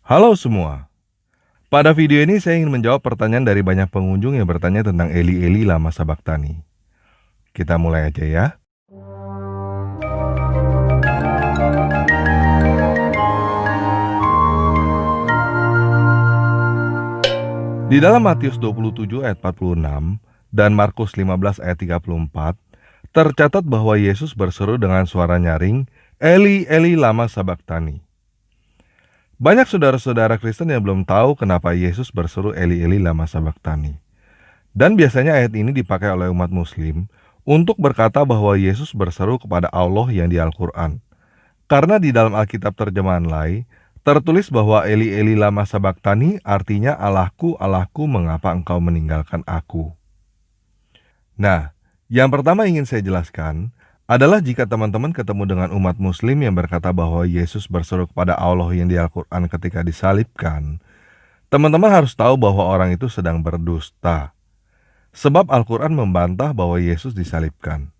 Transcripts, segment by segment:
Halo semua. Pada video ini saya ingin menjawab pertanyaan dari banyak pengunjung yang bertanya tentang Eli Eli lama Sabaktani. Kita mulai aja ya. Di dalam Matius 27 ayat 46 dan Markus 15 ayat 34, tercatat bahwa Yesus berseru dengan suara nyaring, Eli Eli lama Sabaktani. Banyak saudara-saudara Kristen yang belum tahu kenapa Yesus berseru Eli Eli lama Sabaktani. Dan biasanya ayat ini dipakai oleh umat muslim untuk berkata bahwa Yesus berseru kepada Allah yang di Al-Quran. Karena di dalam Alkitab terjemahan lain, tertulis bahwa Eli Eli lama Sabaktani artinya Allahku, Allahku, mengapa engkau meninggalkan aku. Nah, yang pertama ingin saya jelaskan adalah jika teman-teman ketemu dengan umat muslim yang berkata bahwa Yesus berseru kepada Allah yang di Al-Quran ketika disalibkan, teman-teman harus tahu bahwa orang itu sedang berdusta. Sebab Al-Quran membantah bahwa Yesus disalibkan.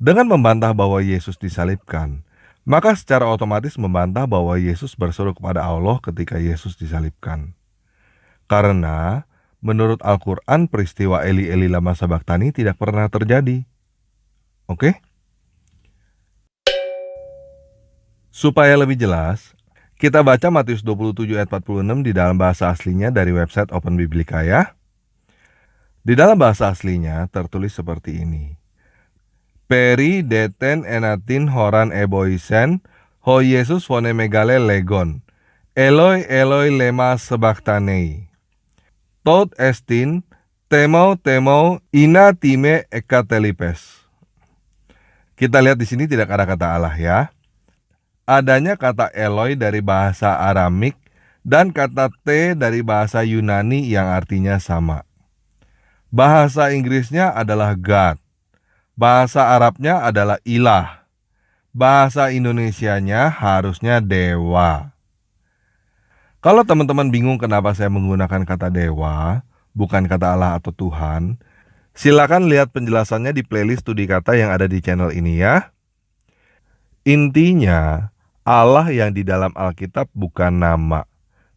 Dengan membantah bahwa Yesus disalibkan, maka secara otomatis membantah bahwa Yesus berseru kepada Allah ketika Yesus disalibkan. Karena menurut Al-Quran peristiwa Eli Eli lama Sabaktani tidak pernah terjadi. Oke? Supaya lebih jelas, kita baca Matius 27 ayat 46 di dalam bahasa aslinya dari website Open Biblika ya. Di dalam bahasa aslinya tertulis seperti ini. Peri deten enatin horan eboisen, ho Yesus phone megale legon. Eloi Eloi lema sabachthani. Tot estin temau ina time ekatelipes. Kita lihat di sini tidak ada kata Allah ya. Adanya kata Eloi dari bahasa Aramik dan kata T dari bahasa Yunani yang artinya sama. Bahasa Inggrisnya adalah God. Bahasa Arabnya adalah ilah. Bahasa Indonesianya harusnya dewa. Kalau teman-teman bingung kenapa saya menggunakan kata dewa, bukan kata Allah atau Tuhan, silakan lihat penjelasannya di playlist studi kata yang ada di channel ini ya. Intinya, Allah yang di dalam Alkitab bukan nama,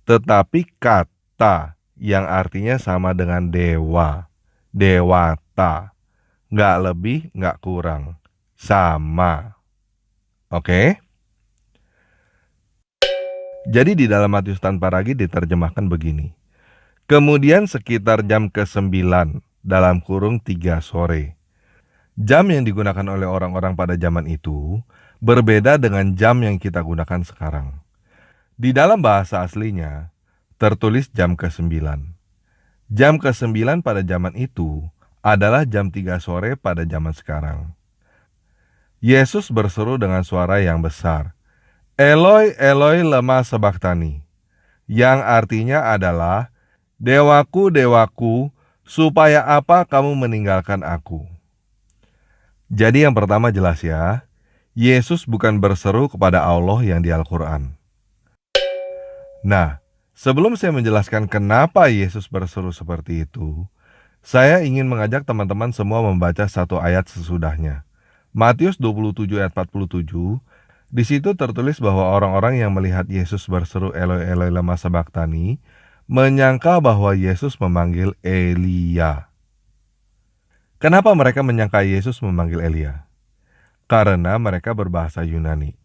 tetapi kata yang artinya sama dengan dewa, dewata. Nggak lebih, nggak kurang. Sama. Oke? Jadi di dalam Matius tanpa ragi diterjemahkan begini. Kemudian sekitar jam ke-9 dalam kurung 3 sore. Jam yang digunakan oleh orang-orang pada zaman itu berbeda dengan jam yang kita gunakan sekarang. Di dalam bahasa aslinya tertulis jam ke-9. Jam ke-9 pada zaman itu adalah jam 3 sore pada zaman sekarang. Yesus berseru dengan suara yang besar, Eloi Eloi lema sabachthani, yang artinya adalah, Dewaku, Dewaku, supaya apa kamu meninggalkan aku? Jadi yang pertama jelas ya, Yesus bukan berseru kepada Allah yang di Al-Quran. Nah, sebelum saya menjelaskan kenapa Yesus berseru seperti itu, saya ingin mengajak teman-teman semua membaca satu ayat sesudahnya. Matius 27 ayat 47, di situ tertulis bahwa orang-orang yang melihat Yesus berseru Eloi Eloi lema sabachthani menyangka bahwa Yesus memanggil Elia. Kenapa mereka menyangka Yesus memanggil Elia? Karena mereka berbahasa Yunani.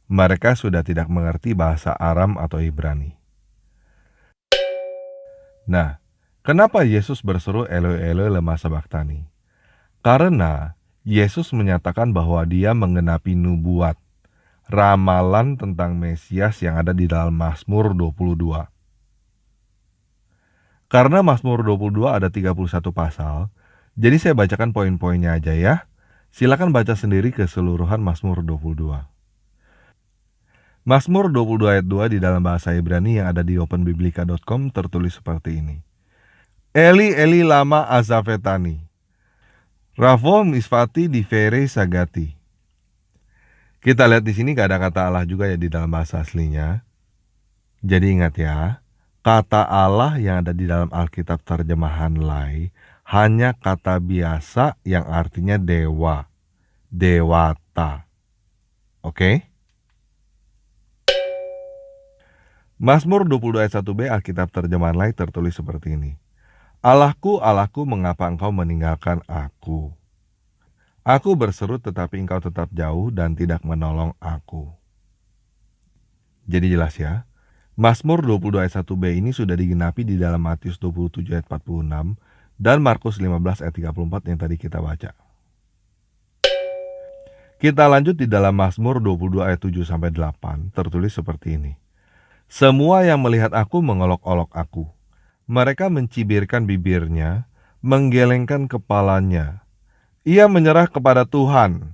Mereka sudah tidak mengerti bahasa Aram atau Ibrani. Nah, kenapa Yesus berseru Eloi Eloi lema sabachthani? Karena Yesus menyatakan bahwa dia menggenapi nubuat, ramalan tentang Mesias yang ada di dalam Mazmur 22. Karena Mazmur 22 ada 31 pasal, jadi saya bacakan poin-poinnya aja ya. Silakan baca sendiri keseluruhan Mazmur 22. Mazmur 22 ayat 2 di dalam bahasa Ibrani yang ada di openbiblika.com tertulis seperti ini. Eli Eli lama azafetani, Ravo misfati di vere sagati. Kita lihat di sini gak ada kata Allah juga ya di dalam bahasa aslinya. Jadi ingat ya, kata Allah yang ada di dalam Alkitab terjemahan Lai hanya kata biasa yang artinya dewa, dewata. Oke? Mazmur 22 ayat 1b Alkitab terjemahan lain tertulis seperti ini. Allahku, Allahku, mengapa engkau meninggalkan aku? Aku berseru tetapi engkau tetap jauh dan tidak menolong aku. Jadi jelas ya, Mazmur 22 ayat 1b ini sudah digenapi di dalam Matius 27 ayat 46 dan Markus 15 ayat 34 yang tadi kita baca. Kita lanjut di dalam Mazmur 22 ayat 7-8, tertulis seperti ini. Semua yang melihat aku mengolok-olok aku. Mereka mencibirkan bibirnya, menggelengkan kepalanya. Ia menyerah kepada Tuhan.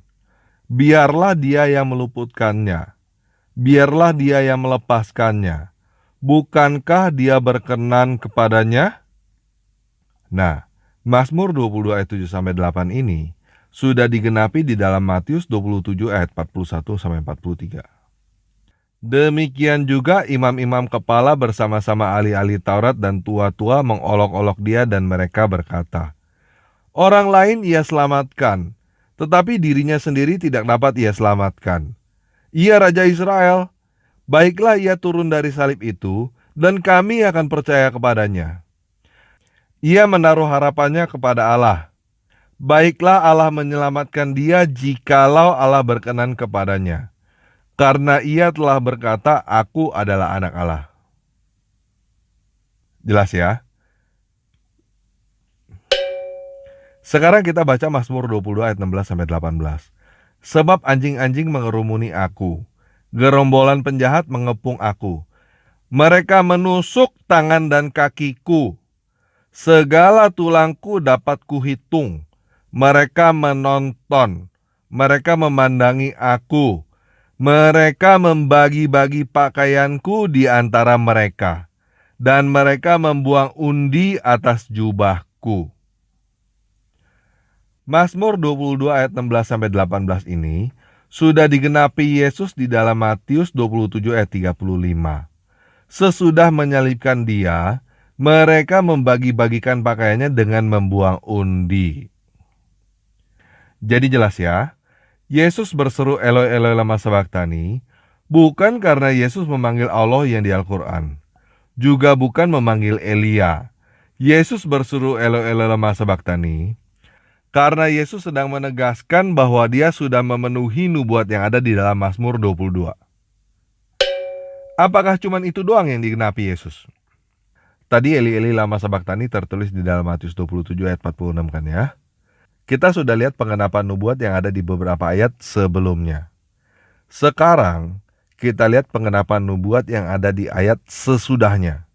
Biarlah dia yang meluputkannya. Biarlah dia yang melepaskannya. Bukankah dia berkenan kepadanya? Nah, Mazmur 22 ayat 7-8 ini sudah digenapi di dalam Matius 27 ayat 41-43. Demikian juga imam-imam kepala bersama-sama ahli-ahli Taurat dan tua-tua mengolok-olok dia dan mereka berkata, orang lain ia selamatkan, tetapi dirinya sendiri tidak dapat ia selamatkan. Ia Raja Israel, baiklah ia turun dari salib itu dan kami akan percaya kepadanya. Ia menaruh harapannya kepada Allah. Baiklah Allah menyelamatkan dia jikalau Allah berkenan kepadanya. Karena ia telah berkata, aku adalah anak Allah. Jelas ya? Sekarang kita baca Mazmur 22 ayat 16-18. Sebab anjing-anjing mengerumuni aku, gerombolan penjahat mengepung aku. Mereka menusuk tangan dan kakiku. Segala tulangku dapat kuhitung. Mereka menonton, mereka memandangi aku, mereka membagi-bagi pakaianku di antara mereka, dan mereka membuang undi atas jubahku. Mazmur 22 ayat 16-18 ini sudah digenapi Yesus di dalam Matius 27 ayat 35. Sesudah menyalibkan dia, mereka membagi-bagikan pakaiannya dengan membuang undi. Jadi jelas ya, Yesus berseru Eloi Eloi lama sabachthani bukan karena Yesus memanggil Allah yang di Al-Quran, juga bukan memanggil Elia. Yesus berseru Eloi Eloi lama sabachthani karena Yesus sedang menegaskan bahwa dia sudah memenuhi nubuat yang ada di dalam Mazmur 22. Apakah cuma itu doang yang digenapi Yesus? Tadi Eli Eli lama sabachthani tertulis di dalam Matius 27 ayat 46 kan ya? Kita sudah lihat pengenapan nubuat yang ada di beberapa ayat sebelumnya. Sekarang, kita lihat pengenapan nubuat yang ada di ayat sesudahnya.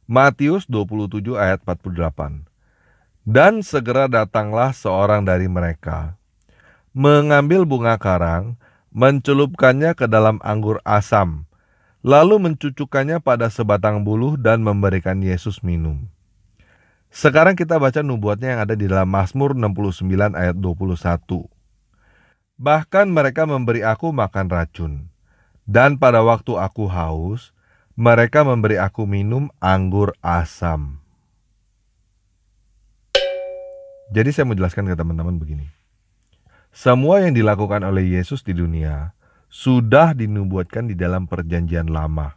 Matius 27 ayat 48. Dan segera datanglah seorang dari mereka, mengambil bunga karang, mencelupkannya ke dalam anggur asam, lalu mencucukkannya pada sebatang buluh dan memberikan Yesus minum. Sekarang kita baca nubuatnya yang ada di dalam Mazmur 69 ayat 21. Bahkan mereka memberi aku makan racun, dan pada waktu aku haus, mereka memberi aku minum anggur asam. Jadi saya mau jelaskan ke teman-teman begini. Semua yang dilakukan oleh Yesus di dunia sudah dinubuatkan di dalam perjanjian lama.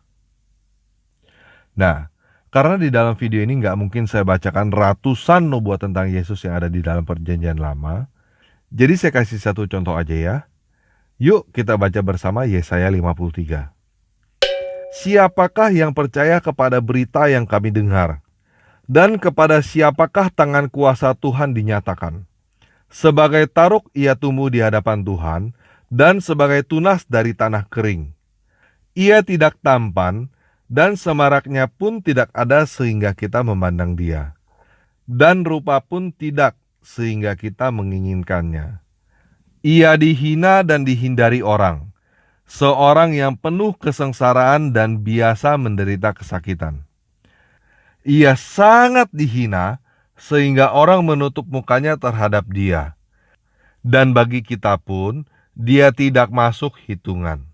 Nah, karena di dalam video ini nggak mungkin saya bacakan ratusan nubuat tentang Yesus yang ada di dalam perjanjian lama, jadi saya kasih satu contoh aja ya. Yuk kita baca bersama Yesaya 53. Siapakah yang percaya kepada berita yang kami dengar? Dan kepada siapakah tangan kuasa Tuhan dinyatakan? Sebagai taruk ia tumbuh di hadapan Tuhan, dan sebagai tunas dari tanah kering. Ia tidak tampan, dan semaraknya pun tidak ada sehingga kita memandang dia. Dan rupa pun tidak sehingga kita menginginkannya. Ia dihina dan dihindari orang, seorang yang penuh kesengsaraan dan biasa menderita kesakitan. Ia sangat dihina sehingga orang menutup mukanya terhadap dia. Dan bagi kita pun, dia tidak masuk hitungan.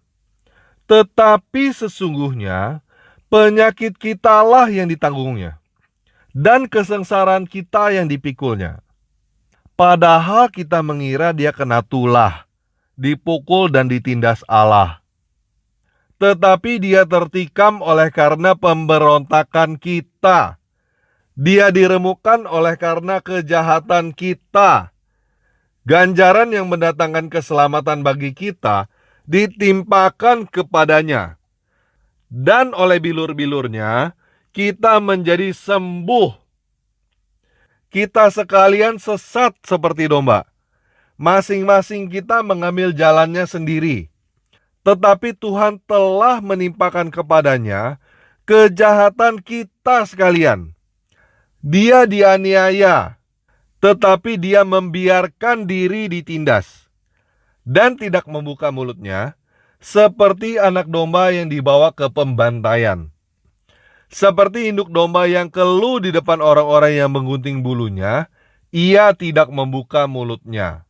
Tetapi sesungguhnya, penyakit kitalah yang ditanggungnya, dan kesengsaraan kita yang dipikulnya. Padahal kita mengira dia kena tulah, dipukul dan ditindas Allah. tetapi dia tertikam oleh karena pemberontakan kita. Dia diremukkan oleh karena kejahatan kita. Ganjaran yang mendatangkan keselamatan bagi kita ditimpakan kepadanya. Dan oleh bilur-bilurnya kita menjadi sembuh. Kita sekalian sesat seperti domba. Masing-masing kita mengambil jalannya sendiri. Tetapi Tuhan telah menimpakan kepadanya kejahatan kita sekalian. Dia dianiaya, tetapi dia membiarkan diri ditindas dan tidak membuka mulutnya, seperti anak domba yang dibawa ke pembantaian. Seperti induk domba yang keluh di depan orang-orang yang menggunting bulunya, ia tidak membuka mulutnya.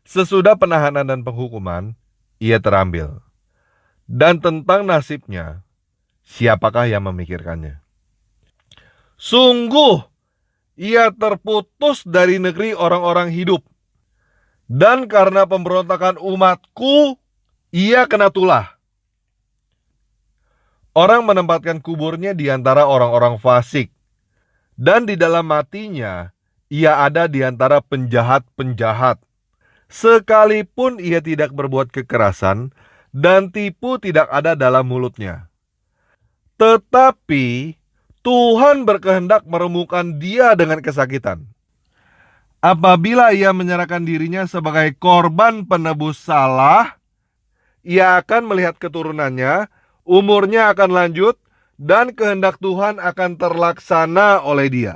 Sesudah penahanan dan penghukuman, ia terambil. Dan tentang nasibnya, siapakah yang memikirkannya? Sungguh, ia terputus dari negeri orang-orang hidup. Dan karena pemberontakan umatku, ia kena tulah. Orang menempatkan kuburnya di antara orang-orang fasik. Dan di dalam matinya, ia ada di antara penjahat-penjahat. Sekalipun ia tidak berbuat kekerasan, dan tipu tidak ada dalam mulutnya. Tetapi Tuhan berkehendak meremukkan dia dengan kesakitan. Apabila ia menyerahkan dirinya sebagai korban penebus salah, ia akan melihat keturunannya, umurnya akan lanjut, dan kehendak Tuhan akan terlaksana oleh dia.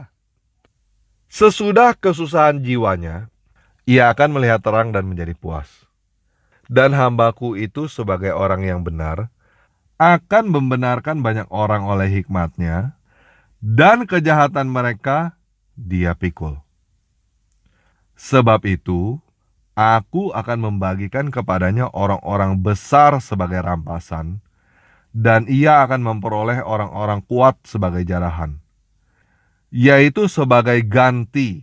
Sesudah kesusahan jiwanya, ia akan melihat terang dan menjadi puas. Dan hambaku itu sebagai orang yang benar, akan membenarkan banyak orang oleh hikmatnya, dan kejahatan mereka dia pikul. Sebab itu, aku akan membagikan kepadanya orang-orang besar sebagai rampasan, dan ia akan memperoleh orang-orang kuat sebagai jarahan, yaitu sebagai ganti,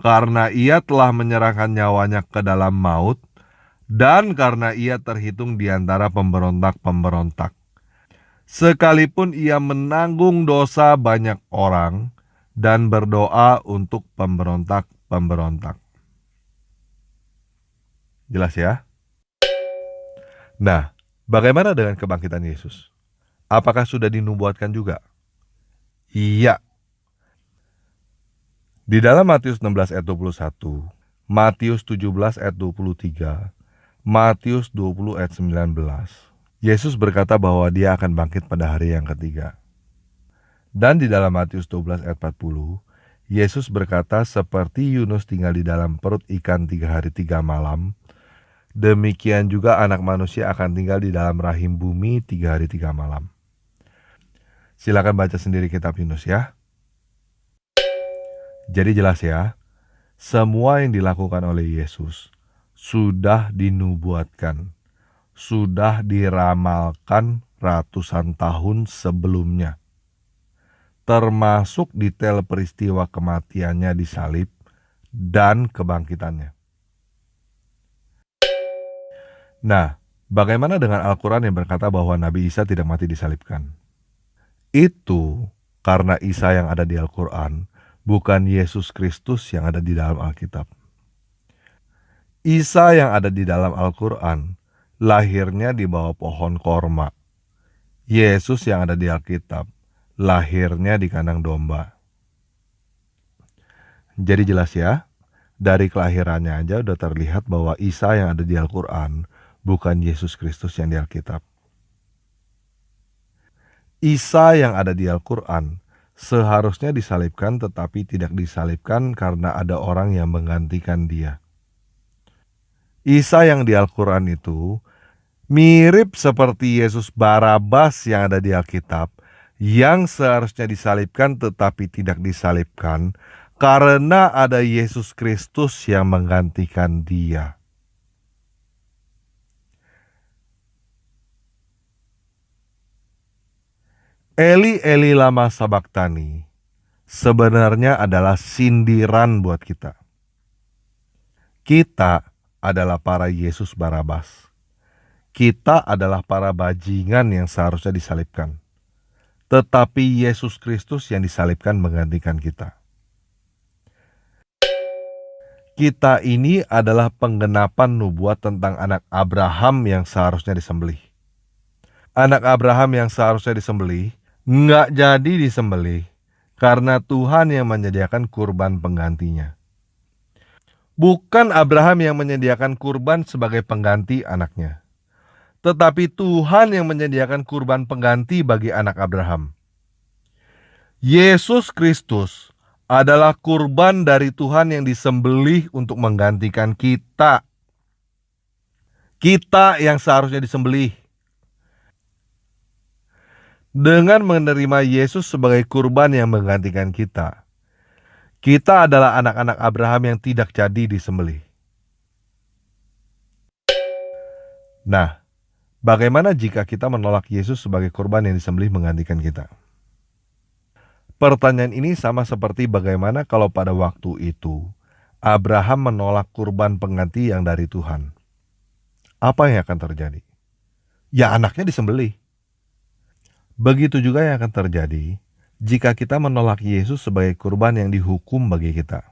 karena ia telah menyerahkan nyawanya ke dalam maut, dan karena ia terhitung di antara pemberontak-pemberontak. Sekalipun ia menanggung dosa banyak orang dan berdoa untuk pemberontak-pemberontak. Jelas ya? Nah, bagaimana dengan kebangkitan Yesus? Apakah sudah dinubuatkan juga? Iya. Di dalam Matius 16 ayat 21, Matius 17 ayat 23, Matius 20 ayat 19, Yesus berkata bahwa dia akan bangkit pada hari yang ketiga. Dan di dalam Matius 12 ayat 40, Yesus berkata seperti Yunus tinggal di dalam perut ikan 3 hari 3 malam, demikian juga anak manusia akan tinggal di dalam rahim bumi 3 hari 3 malam. Silakan baca sendiri kitab Yunus ya. Jadi jelas ya, semua yang dilakukan oleh Yesus sudah dinubuatkan, sudah diramalkan ratusan tahun sebelumnya. Termasuk detail peristiwa kematiannya di salib dan kebangkitannya. Nah, bagaimana dengan Al-Quran yang berkata bahwa Nabi Isa tidak mati disalibkan? Itu karena Isa yang ada di Al-Quran, bukan Yesus Kristus yang ada di dalam Alkitab. Isa yang ada di dalam Al-Quran, lahirnya di bawah pohon korma. Yesus yang ada di Alkitab, lahirnya di kandang domba. Jadi jelas ya, dari kelahirannya aja udah terlihat bahwa Isa yang ada di Al-Quran bukan Yesus Kristus yang di Alkitab. Isa yang ada di Al-Quran seharusnya disalibkan, tetapi tidak disalibkan karena ada orang yang menggantikan dia. Isa yang di Al-Quran itu mirip seperti Yesus Barabas yang ada di Alkitab, yang seharusnya disalibkan tetapi tidak disalibkan karena ada Yesus Kristus yang menggantikan dia. Eli Eli lama sabaktani sebenarnya adalah sindiran buat kita. Kita adalah para Yesus Barabas. Kita adalah para bajingan yang seharusnya disalibkan. Tetapi Yesus Kristus yang disalibkan menggantikan kita. Kita ini adalah penggenapan nubuat tentang anak Abraham yang seharusnya disembelih. Anak Abraham yang seharusnya disembelih nggak jadi disembelih karena Tuhan yang menyediakan kurban penggantinya. Bukan Abraham yang menyediakan kurban sebagai pengganti anaknya, tetapi Tuhan yang menyediakan kurban pengganti bagi anak Abraham. Yesus Kristus adalah kurban dari Tuhan yang disembelih untuk menggantikan kita. Kita yang seharusnya disembelih. Dengan menerima Yesus sebagai kurban yang menggantikan kita, kita adalah anak-anak Abraham yang tidak jadi disembelih. Nah, bagaimana jika kita menolak Yesus sebagai kurban yang disembelih menggantikan kita? Pertanyaan ini sama seperti bagaimana kalau pada waktu itu Abraham menolak kurban pengganti yang dari Tuhan. Apa yang akan terjadi? Ya, anaknya disembelih. Begitu juga yang akan terjadi jika kita menolak Yesus sebagai kurban yang dihukum bagi kita.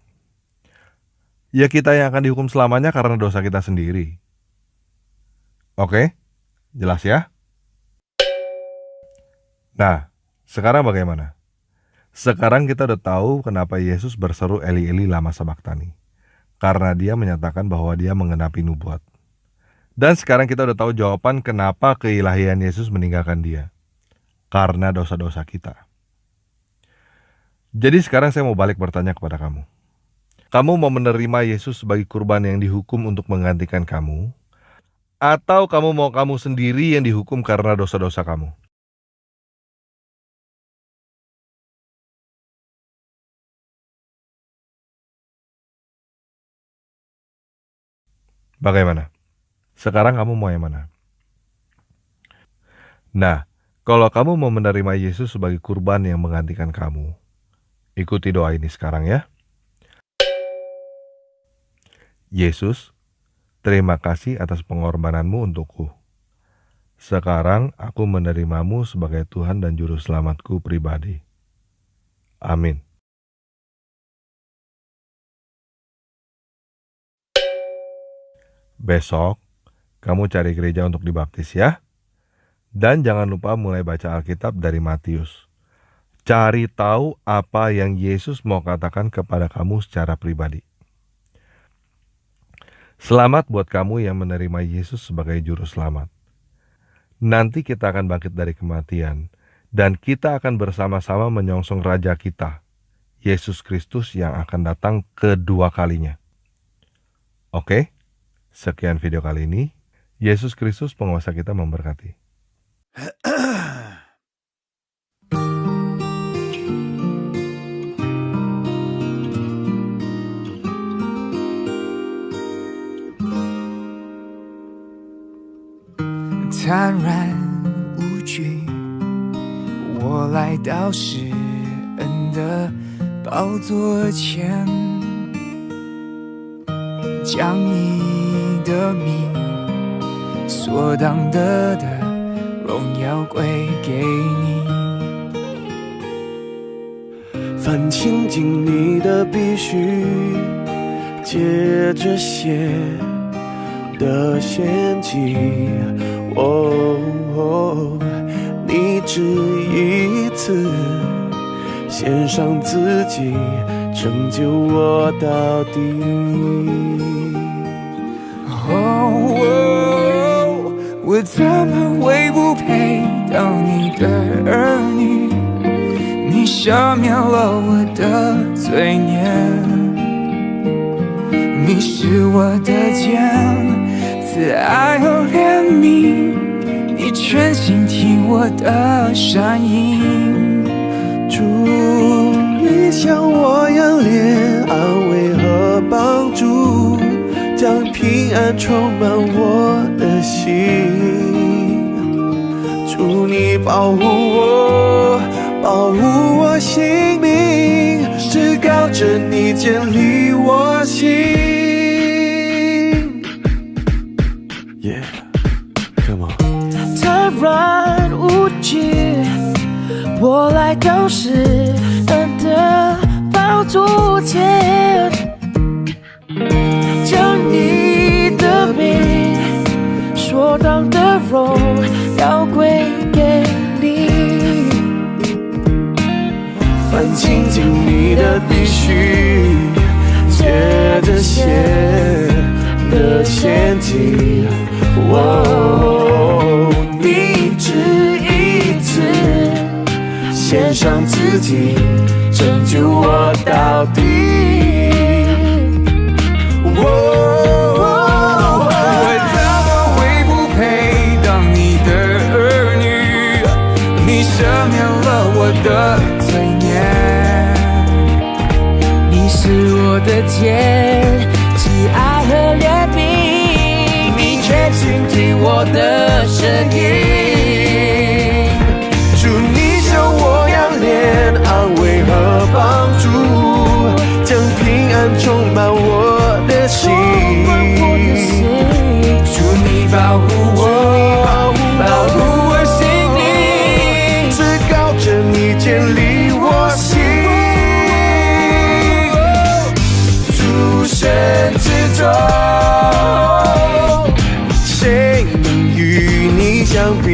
Ya, kita yang akan dihukum selamanya karena dosa kita sendiri. Oke? Jelas ya? Nah, sekarang bagaimana? Sekarang kita udah tahu kenapa Yesus berseru Eli Eli lama sabachthani. Karena dia menyatakan bahwa dia menggenapi nubuat. Dan sekarang kita udah tahu jawaban kenapa keilahian Yesus meninggalkan dia. Karena dosa-dosa kita. Jadi sekarang saya mau balik bertanya kepada kamu. Kamu mau menerima Yesus sebagai kurban yang dihukum untuk menggantikan kamu? Atau kamu mau kamu sendiri yang dihukum karena dosa-dosa kamu? Bagaimana? Sekarang kamu mau yang mana? Nah, kalau kamu mau menerima Yesus sebagai kurban yang menggantikan kamu, ikuti doa ini sekarang ya. Yesus, terima kasih atas pengorbananmu untukku. Sekarang aku menerimamu sebagai Tuhan dan Juru Selamatku pribadi. Amin. Besok, kamu cari gereja untuk dibaptis ya. Dan jangan lupa mulai baca Alkitab dari Matius. Cari tahu apa yang Yesus mau katakan kepada kamu secara pribadi. Selamat buat kamu yang menerima Yesus sebagai Juru Selamat. Nanti kita akan bangkit dari kematian, dan kita akan bersama-sama menyongsong Raja kita, Yesus Kristus yang akan datang kedua kalinya. Oke, sekian video kali ini. Yesus Kristus penguasa kita memberkati. 坦然无惧，我来到施恩的宝座前，将你的名所当得的荣耀归给你。凡亲近你的必须借着血的献祭，你只一次献上自己，拯救我到底。我怎么会不配当你的儿女？你赦免了我的罪孽，你是我的剑，慈爱和怜悯，你全心听我的声音。主，你向我仰脸，安慰和帮助，将平安充满我的心。主，你保护我，保护我性命，至高者你建立我心。Yeah, come on. 的必须，借着血的献祭，你只一次献上自己，拯救我到底。我怎么会不配当你的儿女？你赦免了我的罪孽，你是我的天，慈爱和怜悯，你却倾听我的声音。主，你向我仰脸，安慰和帮助，将平安充满我的心。主，你保护我，保护我心灵，至高者，你建立我心。诸神之中，谁能与你相比？